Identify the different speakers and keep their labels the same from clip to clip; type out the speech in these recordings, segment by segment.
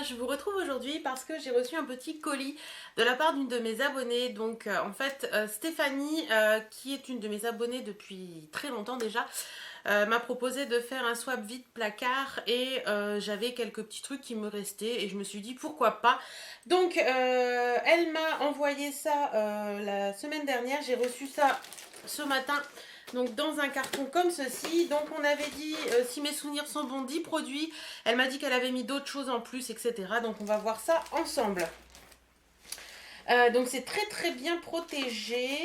Speaker 1: je vous retrouve aujourd'hui parce que j'ai reçu un petit colis de la part d'une de mes abonnées. Donc en fait Stéphanie, qui est une de mes abonnées depuis très longtemps déjà, m'a proposé de faire un swap vide placard et j'avais quelques petits trucs qui me restaient et je me suis dit pourquoi pas. Donc elle m'a envoyé ça la semaine dernière, j'ai reçu ça ce matin. Donc dans un carton comme ceci. Donc on avait dit, si mes souvenirs sont bons, 10 produits. Elle m'a dit qu'elle avait mis d'autres choses en plus, etc. Donc on va voir ça ensemble. Donc c'est très très bien protégé.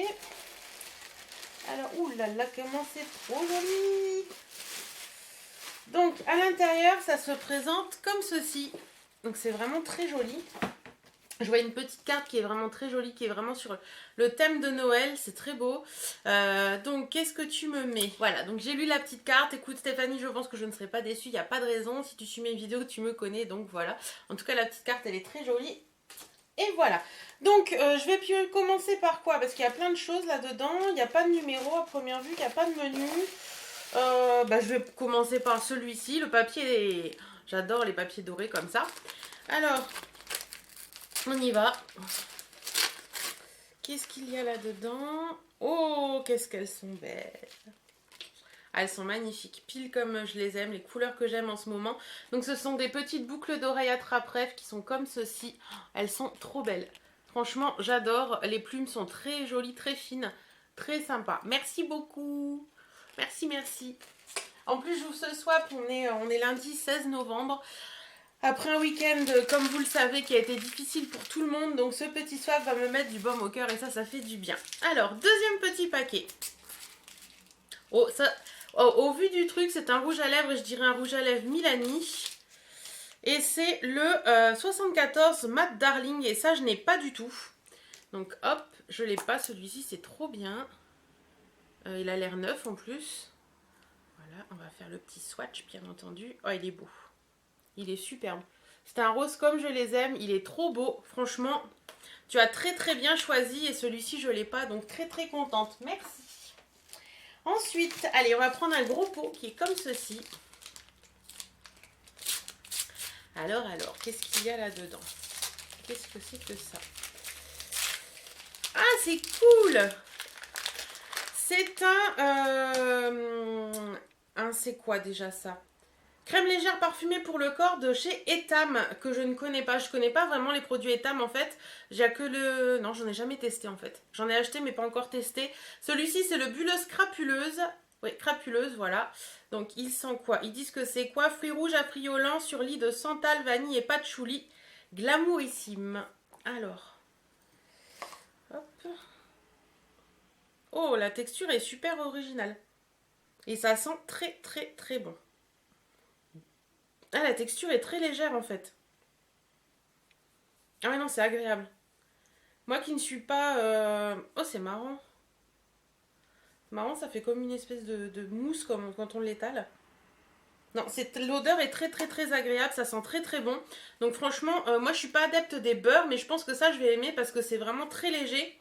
Speaker 1: Alors, oulala, comment c'est trop joli. Donc à l'intérieur, ça se présente comme ceci. Donc c'est vraiment très joli. Je vois une petite carte qui est vraiment très jolie, qui est vraiment sur le thème de Noël, c'est très beau. Donc, qu'est-ce que tu me mets? Voilà, donc j'ai lu la petite carte. Écoute Stéphanie, je pense que je ne serai pas déçue, il n'y a pas de raison. Si tu suis mes vidéos, tu me connais, donc voilà. En tout cas, la petite carte, elle est très jolie. Et voilà. Donc, je vais commencer par quoi? Parce qu'il y a plein de choses là-dedans. Il n'y a pas de numéro à première vue, il n'y a pas de menu. Je vais commencer par celui-ci. Le papier est... J'adore les papiers dorés comme ça. Alors... on y va. Qu'est-ce qu'il y a là-dedans? Oh, qu'est-ce qu'elles sont belles. Ah, elles sont magnifiques, pile comme je les aime, les couleurs que j'aime en ce moment. Donc ce sont des petites boucles d'oreilles attrape-rêve qui sont comme ceci. Elles sont trop belles. Franchement, j'adore. Les plumes sont très jolies, très fines, très sympas. Merci beaucoup. Merci, merci. En plus, j'ouvre ce swap, on est lundi 16 novembre. Après un week-end, comme vous le savez, qui a été difficile pour tout le monde. Donc ce petit swap va me mettre du baume au cœur et ça fait du bien. Alors, deuxième petit paquet. Oh, ça, au vu du truc, c'est un rouge à lèvres, je dirais un rouge à lèvres Milani. Et c'est le 74 Matte Darling. Et ça, je n'ai pas du tout. Donc hop, je l'ai pas. Celui-ci, c'est trop bien. Il a l'air neuf en plus. Voilà, on va faire le petit swatch, bien entendu. Oh, il est beau. Il est superbe. C'est un rose comme je les aime. Il est trop beau. Franchement, tu as très très bien choisi. Et celui-ci, je ne l'ai pas. Donc très très contente. Merci. Ensuite, allez, on va prendre un gros pot qui est comme ceci. Alors, qu'est-ce qu'il y a là-dedans? Qu'est-ce que c'est que ça? Ah, c'est cool! C'est c'est quoi déjà ça? Crème légère parfumée pour le corps de chez Etam, que je ne connais pas. Je connais pas vraiment les produits Etam en fait. J'ai que le... Non, j'en ai jamais testé en fait. J'en ai acheté mais pas encore testé. Celui-ci, c'est le Bulleuse Crapuleuse. Oui, crapuleuse, voilà. Donc, ils sont quoi? Ils disent que c'est quoi? Fruits rouges affriolants sur lit de santal, vanille et patchouli. Glamourissime. Alors. Hop. Oh, la texture est super originale. Et ça sent très très très bon. Ah, la texture est très légère en fait. Ah ouais, non, c'est agréable. Moi qui ne suis pas... Oh, c'est marrant. Marrant, ça fait comme une espèce de mousse comme quand on l'étale. Non, l'odeur est très très très agréable, ça sent très très bon. Donc franchement, moi je suis pas adepte des beurres, mais je pense que ça je vais aimer parce que c'est vraiment très léger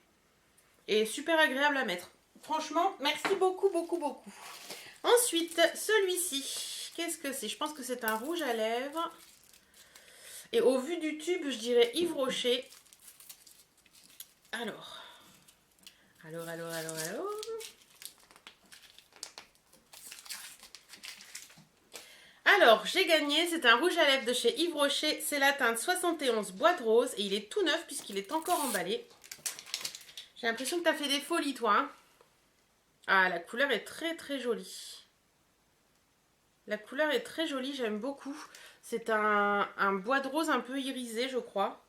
Speaker 1: et super agréable à mettre. Franchement, merci beaucoup beaucoup beaucoup. Ensuite, celui-ci, qu'est-ce que c'est? Je pense que c'est un rouge à lèvres. Et au vu du tube, je dirais Yves Rocher. Alors. Alors, j'ai gagné, c'est un rouge à lèvres de chez Yves Rocher, c'est la teinte 71 bois de rose et il est tout neuf puisqu'il est encore emballé. J'ai l'impression que tu as fait des folies toi. Hein. Ah, la couleur est très très jolie. La couleur est très jolie, j'aime beaucoup. C'est un bois de rose un peu irisé, je crois.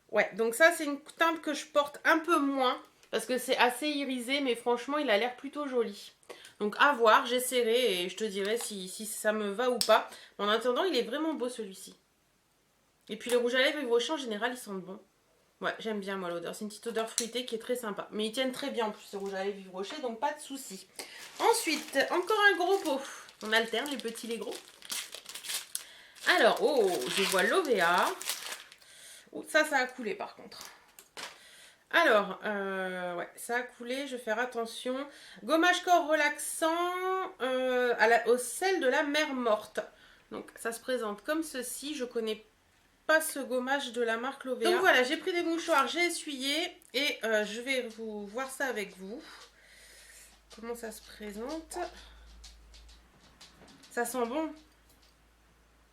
Speaker 1: Ouais, donc ça c'est une teinte que je porte un peu moins parce que c'est assez irisé, mais franchement il a l'air plutôt joli. Donc à voir, j'essaierai et je te dirai si ça me va ou pas. En attendant, il est vraiment beau celui-ci. Et puis les rouges à lèvres Yves Rocher en général ils sentent bon. Ouais, j'aime bien moi l'odeur, c'est une petite odeur fruitée qui est très sympa. Mais ils tiennent très bien en plus ces rouges à lèvres Yves Rocher, donc pas de souci. Ensuite, encore un gros pot. On alterne les petits, les gros. Alors, oh, je vois l'OVA. Oh, ça a coulé par contre. Alors, ouais, ça a coulé, je vais faire attention. Gommage corps relaxant au sel de la mer morte. Donc ça se présente comme ceci. Je connais pas ce gommage de la marque Lovea. Donc voilà, j'ai pris des mouchoirs, j'ai essuyé et je vais vous voir ça avec vous. Comment ça se présente? Ça sent bon.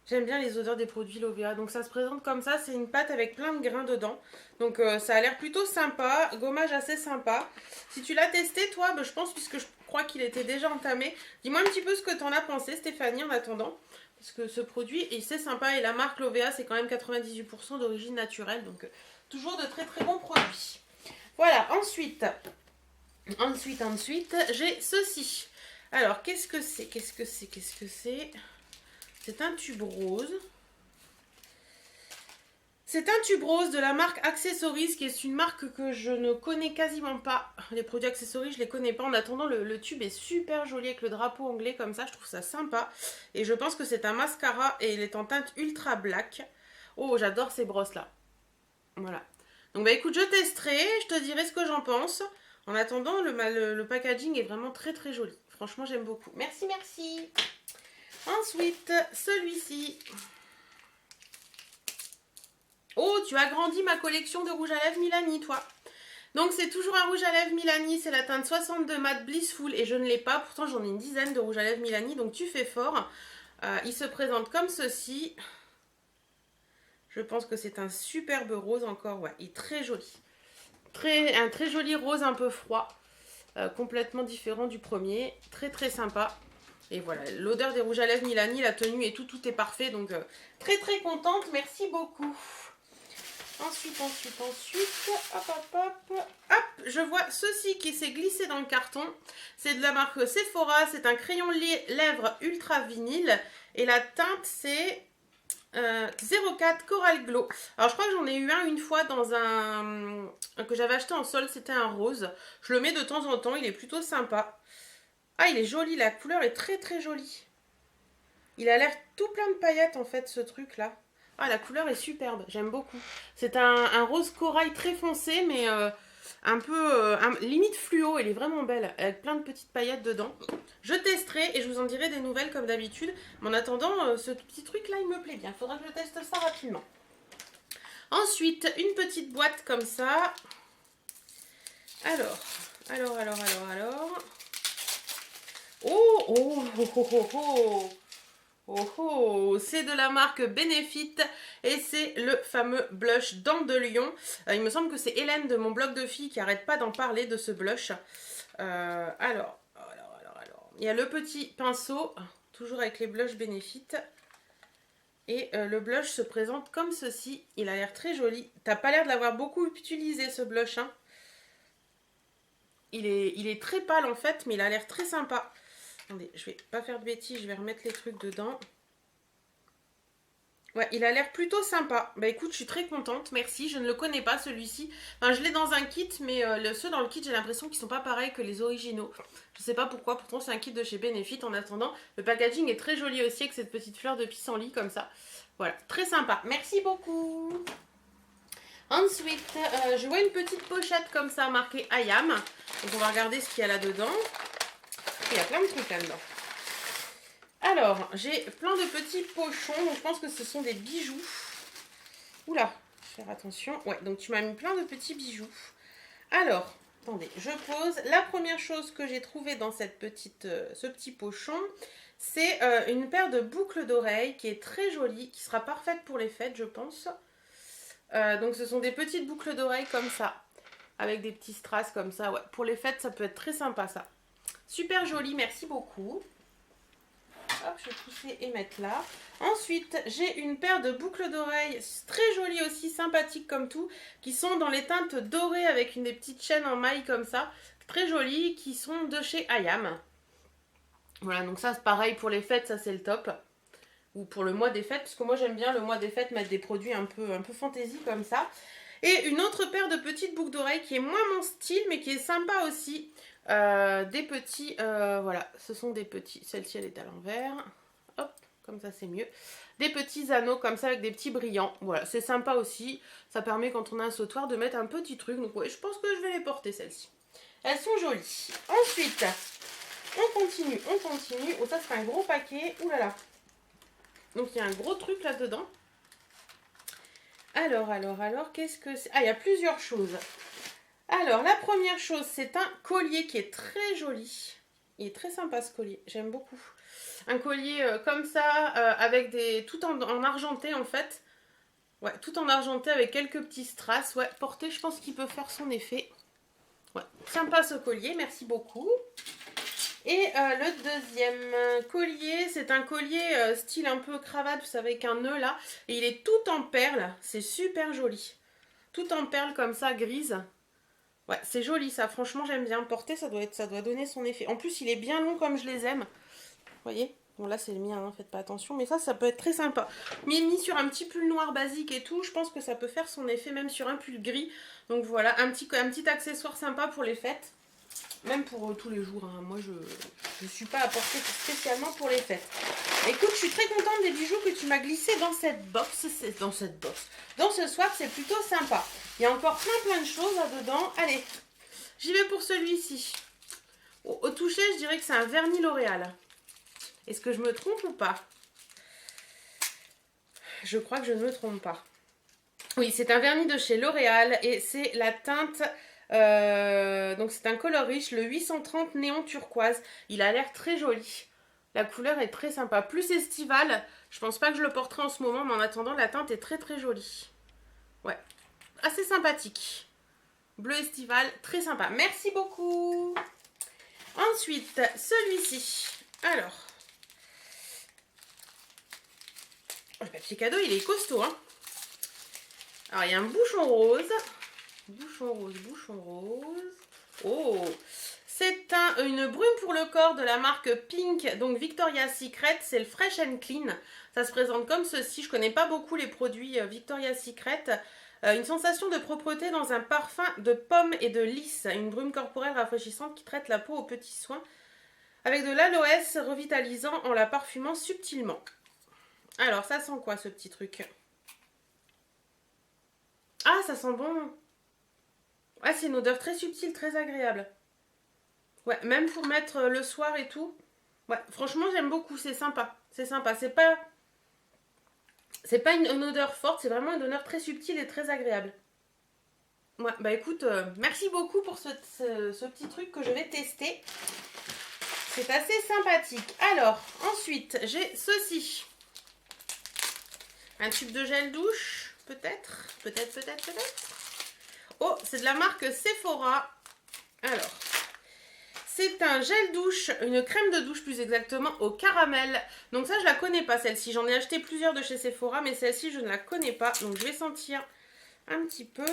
Speaker 1: J'aime bien les odeurs des produits Lovea. Donc ça se présente comme ça, c'est une pâte avec plein de grains dedans. Donc ça a l'air plutôt sympa, gommage assez sympa. Si tu l'as testé toi, je pense, puisque je crois qu'il était déjà entamé. Dis-moi un petit peu ce que tu en as pensé Stéphanie en attendant. Parce que ce produit, c'est sympa et la marque Lovea, c'est quand même 98% d'origine naturelle. Donc toujours de très très bons produits. Voilà, ensuite, j'ai ceci. Alors, qu'est-ce que c'est? C'est un tube rose. C'est un tube rose de la marque Accessories, qui est une marque que je ne connais quasiment pas. Les produits Accessories, je les connais pas. En attendant, le tube est super joli avec le drapeau anglais comme ça. Je trouve ça sympa. Et je pense que c'est un mascara et il est en teinte ultra black. Oh, j'adore ces brosses-là. Voilà. Donc, écoute, je testerai. Je te dirai ce que j'en pense. En attendant, le packaging est vraiment très très joli. Franchement, j'aime beaucoup. Merci, merci. Ensuite, celui-ci. Oh, tu as agrandi ma collection de rouge à lèvres Milani, toi. Donc, c'est toujours un rouge à lèvres Milani. C'est la teinte 62 Matte Blissful. Et je ne l'ai pas. Pourtant, j'en ai une dizaine de rouge à lèvres Milani. Donc, tu fais fort. Il se présente comme ceci. Je pense que c'est un superbe rose encore. Ouais, il est très joli. Un très joli rose un peu froid. Complètement différent du premier. Très, très sympa. Et voilà, l'odeur des rouges à lèvres Milani, la tenue et tout est parfait. Donc, très très contente. Merci beaucoup. Ensuite, hop, je vois ceci qui s'est glissé dans le carton. C'est de la marque Sephora. C'est un crayon lèvres ultra vinyle. Et la teinte, c'est 04 Coral Glow. Alors, je crois que j'en ai eu un une fois dans un que j'avais acheté en solde. C'était un rose. Je le mets de temps en temps. Il est plutôt sympa. Ah, il est joli, la couleur est très très jolie. Il a l'air tout plein de paillettes en fait, ce truc là. Ah, la couleur est superbe, j'aime beaucoup. C'est un rose corail très foncé, mais un peu limite fluo. Elle est vraiment belle, avec plein de petites paillettes dedans. Je testerai et je vous en dirai des nouvelles comme d'habitude. Mais en attendant, ce petit truc là, il me plaît bien. Il faudra que je teste ça rapidement. Ensuite, une petite boîte comme ça. Alors. Oh, c'est de la marque Benefit et c'est le fameux blush Dents de Lion. Il me semble que c'est Hélène de mon blog de filles qui arrête pas d'en parler de ce blush. Alors, il y a le petit pinceau, toujours avec les blushs Benefit. Et le blush se présente comme ceci. Il a l'air très joli. T'as pas l'air de l'avoir beaucoup utilisé ce blush, hein. Il est très pâle en fait, mais il a l'air très sympa. Attendez, je vais pas faire de bêtises, je vais remettre les trucs dedans. Ouais, il a l'air plutôt sympa. Bah écoute, je suis très contente, merci. Je ne le connais pas celui-ci. Enfin, je l'ai dans un kit, mais ceux dans le kit, j'ai l'impression qu'ils sont pas pareils que les originaux. Je sais pas pourquoi, pourtant c'est un kit de chez Benefit. En attendant, le packaging est très joli aussi avec cette petite fleur de pissenlit comme ça. Voilà, très sympa. Merci beaucoup. Ensuite, je vois une petite pochette comme ça marquée IAM. Donc on va regarder ce qu'il y a là-dedans. Il y a plein de trucs là-dedans. Alors, j'ai plein de petits pochons. Donc je pense que ce sont des bijoux. Oula, je vais faire attention. Ouais, donc tu m'as mis plein de petits bijoux. Alors, attendez, je pose. La première chose que j'ai trouvée dans ce petit pochon, c'est une paire de boucles d'oreilles qui est très jolie, qui sera parfaite pour les fêtes, je pense. Donc ce sont des petites boucles d'oreilles comme ça, avec des petits strass comme ça. Ouais, pour les fêtes, ça peut être très sympa ça. Super joli, merci beaucoup. Hop, je vais pousser et mettre là. Ensuite, j'ai une paire de boucles d'oreilles très jolies aussi, sympathiques comme tout, qui sont dans les teintes dorées avec des petites chaînes en maille comme ça, très jolies, qui sont de chez IAM. Voilà, donc ça c'est pareil pour les fêtes, ça c'est le top. Ou pour le mois des fêtes, parce que moi j'aime bien le mois des fêtes mettre des produits un peu fantaisie comme ça. Et une autre paire de petites boucles d'oreilles qui est moins mon style, mais qui est sympa aussi. Des petits, voilà, ce sont des petits, celle-ci elle est à l'envers. Hop, comme ça c'est mieux. Des petits anneaux comme ça avec des petits brillants. Voilà, c'est sympa aussi. Ça permet quand on a un sautoir de mettre un petit truc. Donc ouais, je pense que je vais les porter celles-ci. Elles sont jolies. Ensuite, on continue. Oh, ça c'est un gros paquet. Ouh là là. Donc il y a un gros truc là-dedans. Alors, qu'est-ce que c'est? Ah, il y a plusieurs choses. Alors, la première chose, c'est un collier qui est très joli. Il est très sympa ce collier, j'aime beaucoup. Un collier comme ça, avec des... tout en argenté en fait. Ouais, tout en argenté avec quelques petits strass. Ouais, porté, je pense qu'il peut faire son effet. Ouais, sympa ce collier, merci beaucoup. Et le deuxième collier, c'est un collier style un peu cravate, vous savez, avec un nœud là. Et il est tout en perles, c'est super joli. Tout en perles comme ça, grise. Ouais, c'est joli ça, franchement j'aime bien. Porter, ça doit donner son effet. En plus, il est bien long comme je les aime. Vous voyez? Bon là c'est le mien, hein, faites pas attention, mais ça peut être très sympa. Mis sur un petit pull noir basique et tout, je pense que ça peut faire son effet même sur un pull gris. Donc voilà, un petit accessoire sympa pour les fêtes. Même pour tous les jours, hein. Moi je ne suis pas à porter spécialement pour les fêtes. Écoute, je suis très contente des bijoux que tu m'as glissés dans cette box. Dans ce swap, c'est plutôt sympa. Il y a encore plein de choses là-dedans. Allez, j'y vais pour celui-ci. Au toucher, je dirais que c'est un vernis L'Oréal. Est-ce que je me trompe ou pas? Je crois que je ne me trompe pas. Oui, c'est un vernis de chez L'Oréal et c'est la teinte... donc c'est un color riche, le 830 néon turquoise. Il a l'air très joli. La couleur est très sympa. Plus estivale. Je pense pas que je le porterai en ce moment, mais en attendant, la teinte est très jolie. Ouais, assez sympathique. Bleu estival, très sympa. Merci beaucoup. Ensuite, celui-ci. Alors... le papier cadeau, il est costaud, hein. Alors, il y a un bouchon rose. Bouchon rose. Oh, c'est une brume pour le corps de la marque Pink, donc Victoria's Secret. C'est le Fresh and Clean. Ça se présente comme ceci. Je connais pas beaucoup les produits Victoria's Secret. Une sensation de propreté dans un parfum de pomme et de lys. Une brume corporelle rafraîchissante qui traite la peau aux petits soins. Avec de l'aloès revitalisant en la parfumant subtilement. Alors, ça sent quoi ce petit truc? Ah, ça sent bon. Ah, c'est une odeur très subtile, très agréable. Ouais, même pour mettre le soir et tout. Ouais, franchement, j'aime beaucoup, c'est sympa. C'est sympa, c'est pas une odeur forte, c'est vraiment une odeur très subtile et très agréable. Ouais, bah écoute, merci beaucoup pour ce petit truc que je vais tester. C'est assez sympathique. Alors, ensuite, j'ai ceci. Un tube de gel douche, peut-être. Oh, c'est de la marque Sephora. Alors, c'est un gel douche, une crème de douche plus exactement, au caramel. Donc ça, je la connais pas, celle-ci. J'en ai acheté plusieurs de chez Sephora, mais celle-ci, je ne la connais pas. Donc je vais sentir un petit peu.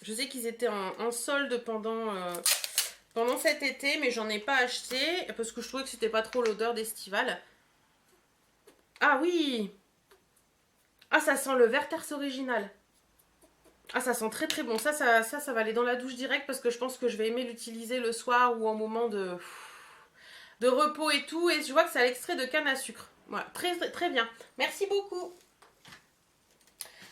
Speaker 1: Je sais qu'ils étaient en solde pendant cet été, mais j'en ai pas acheté parce que je trouvais que c'était pas trop l'odeur d'estival. Ah oui! Ah, ça sent le Werther's original. Ah, ça sent très bon. Ça va aller dans la douche direct parce que je pense que je vais aimer l'utiliser le soir ou en moment de repos et tout. Et je vois que c'est à l'extrait de canne à sucre. Voilà, très bien. Merci beaucoup.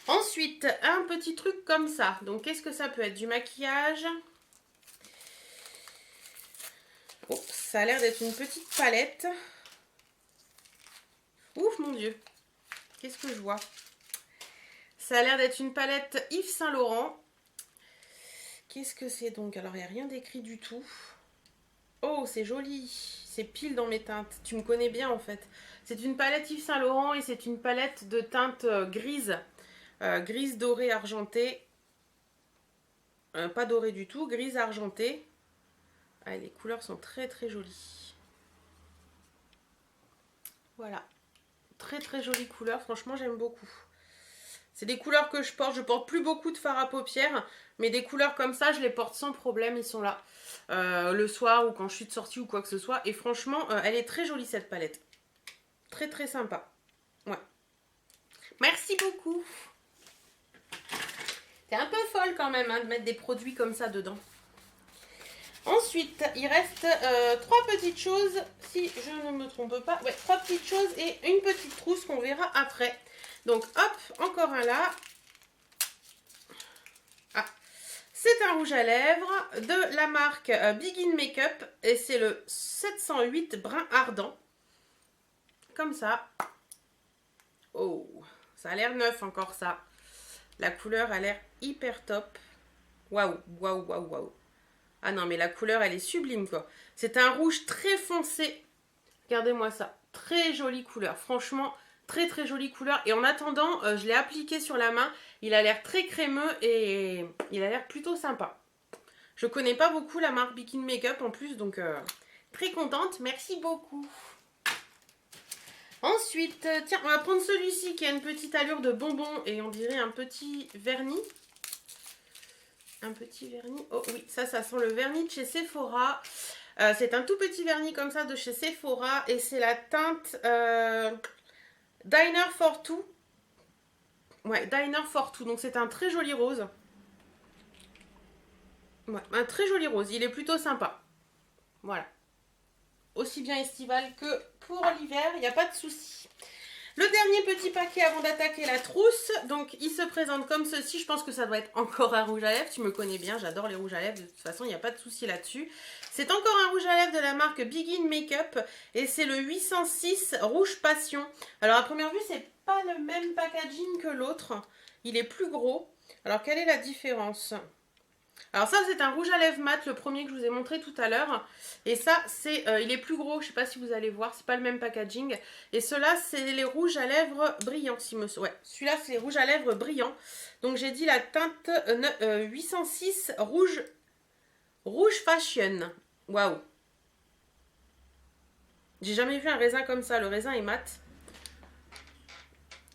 Speaker 1: Ensuite, un petit truc comme ça. Donc, qu'est-ce que ça peut être? Du maquillage. Oh, ça a l'air d'être une petite palette. Ouf, mon Dieu. Qu'est-ce que je vois? Ça a l'air d'être une palette Yves Saint Laurent. Qu'est-ce que c'est donc? Alors, il n'y a rien d'écrit du tout. Oh, c'est joli. C'est pile dans mes teintes. Tu me connais bien, en fait. C'est une palette Yves Saint Laurent et c'est une palette de teintes grises. Grise dorée argentée. Pas dorée du tout, grise argentée. Ah, les couleurs sont très jolies. Voilà. Très jolie couleur. Franchement, j'aime beaucoup. C'est des couleurs que je porte. Je porte plus beaucoup de fard à paupières. Mais des couleurs comme ça, je les porte sans problème. Ils sont là. Le soir ou quand je suis de sortie ou quoi que ce soit. Et franchement, elle est très jolie cette palette. Très sympa. Ouais. Merci beaucoup. T'es un peu folle quand même hein, de mettre des produits comme ça dedans. Ensuite, il reste 3 petites choses, si je ne me trompe pas. Ouais, 3 petites choses et une petite trousse qu'on verra après. Donc, hop, encore un là. Ah, c'est un rouge à lèvres de la marque Begin Makeup et c'est le 708 brun ardent. comme ça. Oh, ça a l'air neuf encore ça. La couleur a l'air hyper top. Waouh, waouh, waouh, waouh. Ah non, mais la couleur, elle est sublime, quoi. C'est un rouge très foncé. Regardez-moi ça. Très jolie couleur. Franchement, très, très jolie couleur. Et en attendant, je l'ai appliqué sur la main. Il a l'air très crémeux et il a l'air plutôt sympa. Je connais pas beaucoup la marque Bikini Makeup en plus, donc très contente. Merci beaucoup. Ensuite, tiens, on va prendre celui-ci qui a une petite allure de bonbon et on dirait un petit vernis. Un petit vernis. Oh oui, ça sent le vernis de chez Sephora. C'est un tout petit vernis comme ça de chez Sephora et c'est la teinte Diner for Two. Ouais, Diner for Two. Donc c'est un très joli rose. Ouais, un très joli rose. Il est plutôt sympa. Voilà. Aussi bien estival que pour l'hiver, il n'y a pas de souci. Le dernier petit paquet avant d'attaquer la trousse, donc il se présente comme ceci. Je pense que ça doit être encore un rouge à lèvres. Tu me connais bien, j'adore les rouges à lèvres. De toute façon, il n'y a pas de souci là-dessus. C'est encore un rouge à lèvres de la marque Bikini Makeup et c'est le 806 Rouge Passion. Alors à première vue, c'est pas le même packaging que l'autre. Il est plus gros. Alors quelle est la différence ? Alors ça c'est un rouge à lèvres mat, le premier que je vous ai montré tout à l'heure. Et ça c'est, il est plus gros, je sais pas si vous allez voir, c'est pas le même packaging. Et ceux-là c'est les rouges à lèvres brillants, ouais, celui-là c'est les rouges à lèvres brillants. Donc j'ai dit la teinte 806 rouge fashion. Waouh. J'ai jamais vu un raisin comme ça, le raisin est mat.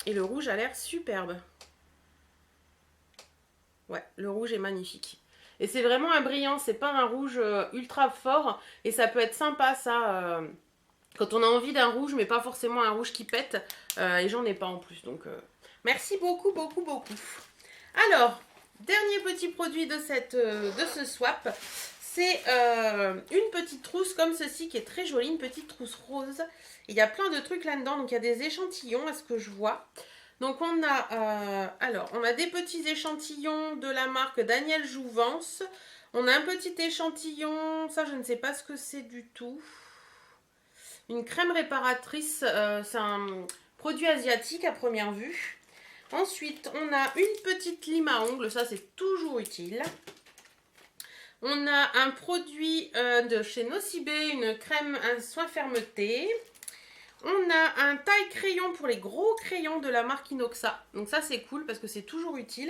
Speaker 1: Et le rouge a l'air superbe. Ouais, le rouge est magnifique. Et c'est vraiment un brillant, c'est pas un rouge ultra fort. Et ça peut être sympa ça, quand on a envie d'un rouge, mais pas forcément un rouge qui pète. Et j'en ai pas en plus, donc merci beaucoup, beaucoup, beaucoup. Alors, dernier petit produit de ce swap. C'est une petite trousse comme ceci qui est très jolie, une petite trousse rose. Il y a plein de trucs là-dedans, donc il y a des échantillons à ce que je vois. Donc on a des petits échantillons de la marque Daniel Jouvence. On a un petit échantillon, ça je ne sais pas ce que c'est du tout. Une crème réparatrice, c'est un produit asiatique à première vue. Ensuite, on a une petite lime à ongles, ça c'est toujours utile. On a un produit de chez Nocibé, une crème, un soin fermeté. On a un taille crayon pour les gros crayons de la marque Inoxa. Donc ça c'est cool parce que c'est toujours utile.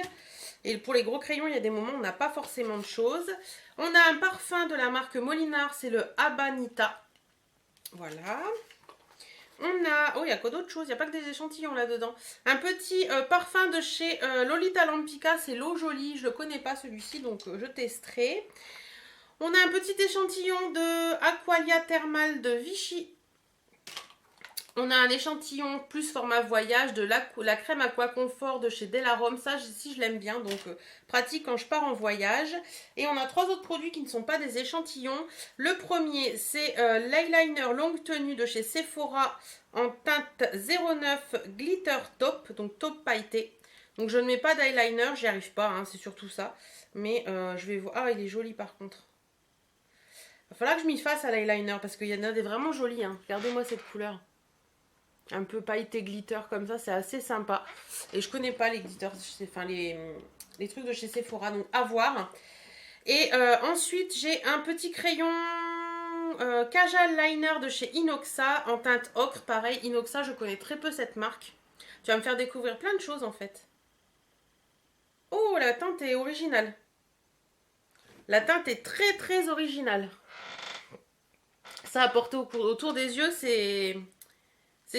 Speaker 1: Et pour les gros crayons, il y a des moments où on n'a pas forcément de choses. On a un parfum de la marque Molinard, c'est le Habanita. Voilà. On a... Oh, il y a quoi d'autre chose? Il n'y a pas que des échantillons là-dedans. Un petit parfum de chez Lolita Lampica, c'est l'eau jolie. Je ne le connais pas celui-ci, donc je testerai. On a un petit échantillon de Aqualia Thermal de Vichy. On a un échantillon plus format voyage de la crème Aqua Confort de chez Delarome. Ça, si je l'aime bien, donc pratique quand je pars en voyage. Et on a 3 autres produits qui ne sont pas des échantillons. Le premier, c'est l'eyeliner longue tenue de chez Sephora en teinte 09 Glitter Top, donc taupe pailleté. Donc je ne mets pas d'eyeliner, j'y arrive pas, hein, c'est surtout ça. Mais je vais voir. Ah, il est joli par contre. Il va falloir que je m'y fasse à l'eyeliner parce qu'il y en a des vraiment jolis. Hein. Regardez-moi cette couleur. Un peu pailleté glitter comme ça, c'est assez sympa. Et je connais pas les glitters, enfin les trucs de chez Sephora, donc à voir. Et ensuite, j'ai un petit crayon Kajal Liner de chez Inoxa en teinte ocre. Pareil, Inoxa, je connais très peu cette marque. Tu vas me faire découvrir plein de choses en fait. Oh, la teinte est originale. La teinte est très très originale. Ça à porter autour des yeux, c'est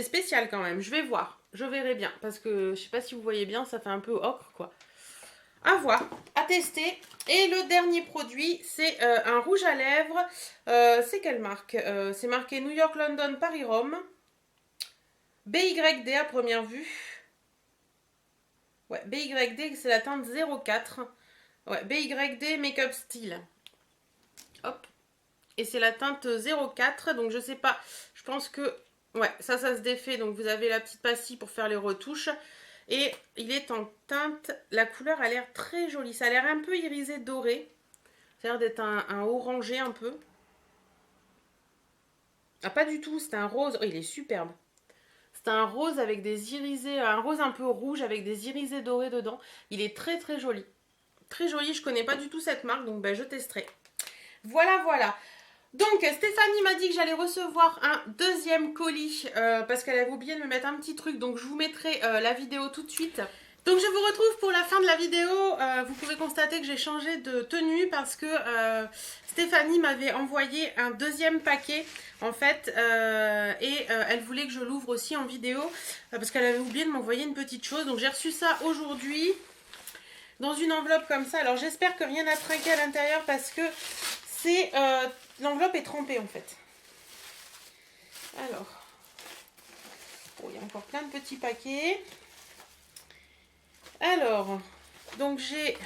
Speaker 1: spécial quand même, je vais voir, je verrai bien, parce que je sais pas si vous voyez bien, ça fait un peu ocre quoi. À voir, à tester. Et le dernier produit, c'est un rouge à lèvres, c'est quelle marque? C'est marqué New York, London, Paris, Rome. BYD à première vue. Ouais, BYD, c'est la teinte 04. Ouais, BYD Makeup Style. Hop. Et c'est la teinte 04, donc je sais pas, je pense que... Ouais, ça se défait, donc vous avez la petite pastille pour faire les retouches. Et il est en teinte, la couleur a l'air très jolie. Ça a l'air un peu irisé doré. Ça a l'air d'être un orangé un peu. Ah, pas du tout, c'est un rose. Oh, il est superbe. C'est un rose avec des irisés, un rose un peu rouge avec des irisés dorés dedans. Il est très très joli. Très joli, je connais pas du tout cette marque, donc ben, je testerai. Voilà, voilà. Donc Stéphanie m'a dit que j'allais recevoir un deuxième colis parce qu'elle avait oublié de me mettre un petit truc. Donc je vous mettrai la vidéo tout de suite. Donc je vous retrouve pour la fin de la vidéo. Vous pouvez constater que j'ai changé de tenue parce que Stéphanie m'avait envoyé un deuxième paquet en fait et elle voulait que je l'ouvre aussi en vidéo parce qu'elle avait oublié de m'envoyer une petite chose. Donc j'ai reçu ça aujourd'hui dans une enveloppe comme ça. Alors j'espère que rien n'a trinqué à l'intérieur parce que c'est l'enveloppe est trempée en fait. Alors, oh, il y a encore plein de petits paquets. Alors, donc j'ai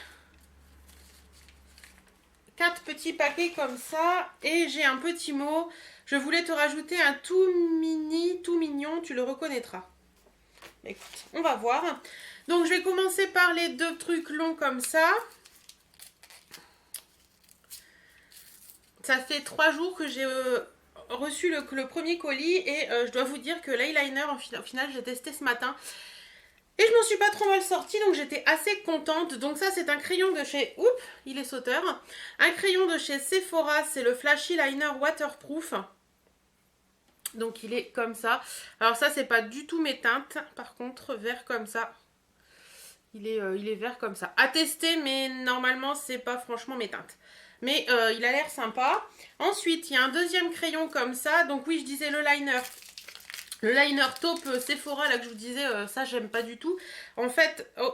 Speaker 1: 4 petits paquets comme ça et j'ai un petit mot. Je voulais te rajouter un tout mini, tout mignon, tu le reconnaîtras. Écoute, on va voir. Donc je vais commencer par les 2 trucs longs comme ça. Ça fait 3 jours que j'ai reçu le premier colis et je dois vous dire que l'eyeliner, au final, j'ai testé ce matin. Et je m'en suis pas trop mal sortie, donc j'étais assez contente. Donc ça, c'est un crayon de chez... Oups, il est sauteur. Un crayon de chez Sephora, c'est le Flashy Liner Waterproof. Donc il est comme ça. Alors ça, c'est pas du tout mes teintes. Par contre, vert comme ça. Il est vert comme ça. À tester, mais normalement, c'est pas franchement mes teintes. Mais il a l'air sympa. Ensuite, il y a un deuxième crayon comme ça. Donc oui, je disais le liner. Le liner taupe Sephora, là que je vous disais, ça j'aime pas du tout. En fait, oh,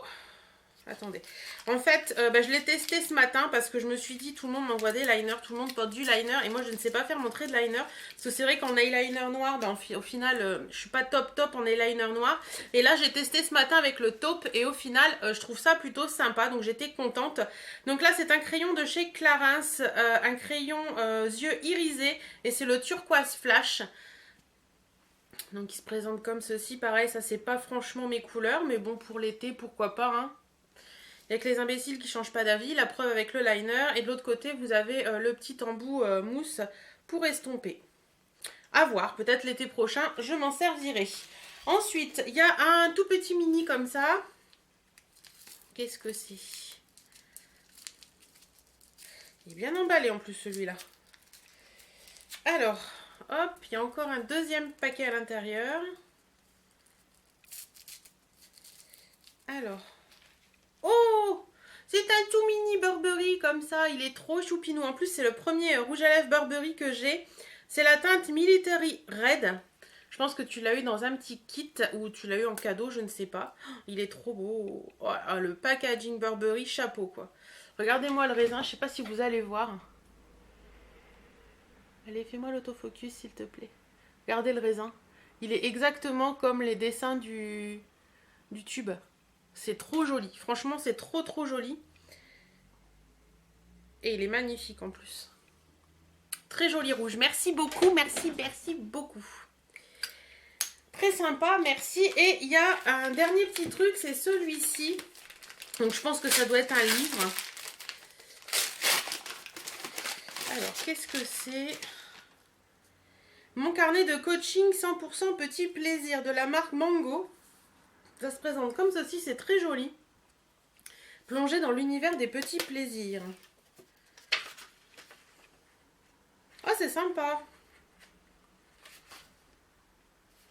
Speaker 1: attendez. En fait, je l'ai testé ce matin parce que je me suis dit, tout le monde m'envoie des liners, tout le monde porte du liner. Et moi, je ne sais pas faire mon trait de liner. Parce que c'est vrai qu'en eyeliner noir, au final, je suis pas top en eyeliner noir. Et là, j'ai testé ce matin avec le taupe. Et au final, je trouve ça plutôt sympa. Donc, j'étais contente. Donc là, c'est un crayon de chez Clarins. Un crayon yeux irisés. Et c'est le turquoise flash. Donc il se présente comme ceci, pareil, ça c'est pas franchement mes couleurs, mais bon pour l'été, pourquoi pas, hein. Il y a que les imbéciles qui changent pas d'avis, la preuve avec le liner, et de l'autre côté vous avez le petit embout mousse pour estomper. À voir, peut-être l'été prochain, je m'en servirai. Ensuite, il y a un tout petit mini comme ça. Qu'est-ce que c'est? Il est bien emballé en plus celui-là. Alors... hop, il y a encore un deuxième paquet à l'intérieur. Alors. Oh! C'est un tout mini Burberry comme ça. Il est trop choupinou. En plus, c'est le premier rouge à lèvres Burberry que j'ai. C'est la teinte Military Red. Je pense que tu l'as eu dans un petit kit ou tu l'as eu en cadeau, je ne sais pas. Il est trop beau. Oh, le packaging Burberry, chapeau quoi. Regardez-moi le raisin, je ne sais pas si vous allez voir. Allez, fais-moi l'autofocus, s'il te plaît. Regardez le raisin. Il est exactement comme les dessins du tube. C'est trop joli. Franchement, c'est trop joli. Et il est magnifique en plus. Très joli rouge. Merci beaucoup, merci beaucoup. Très sympa, merci. Et il y a un dernier petit truc, c'est celui-ci. Donc je pense que ça doit être un livre. Alors, qu'est-ce que c'est? Mon carnet de coaching 100% petit plaisir de la marque Mango. Ça se présente comme ceci, c'est très joli. Plongé dans l'univers des petits plaisirs. Ah, c'est sympa.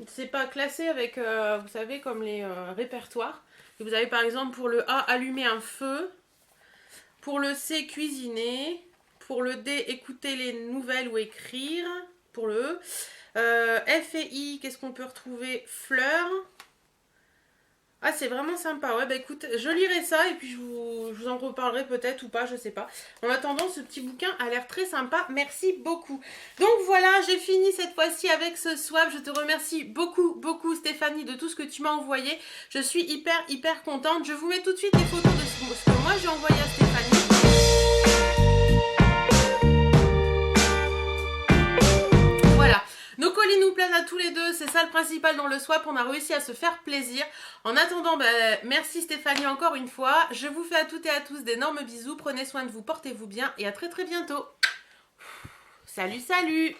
Speaker 1: C'est pas classé avec, vous savez, comme les répertoires. Et vous avez par exemple pour le A, allumer un feu. Pour le C, cuisiner. Pour le D, écouter les nouvelles ou écrire. Pour le E. F et I, qu'est-ce qu'on peut retrouver? Fleurs. Ah, c'est vraiment sympa. Ouais, bah écoute, je lirai ça et puis je vous en reparlerai peut-être ou pas, je sais pas. En attendant, ce petit bouquin a l'air très sympa. Merci beaucoup. Donc voilà, j'ai fini cette fois-ci avec ce swap. Je te remercie beaucoup Stéphanie de tout ce que tu m'as envoyé. Je suis hyper contente. Je vous mets tout de suite les photos de ce que moi j'ai envoyé à Stéphanie. Nos colis nous plaisent à tous les deux, c'est ça le principal dans le swap, on a réussi à se faire plaisir. En attendant, merci Stéphanie encore une fois. Je vous fais à toutes et à tous d'énormes bisous, prenez soin de vous, portez-vous bien et à très bientôt. Salut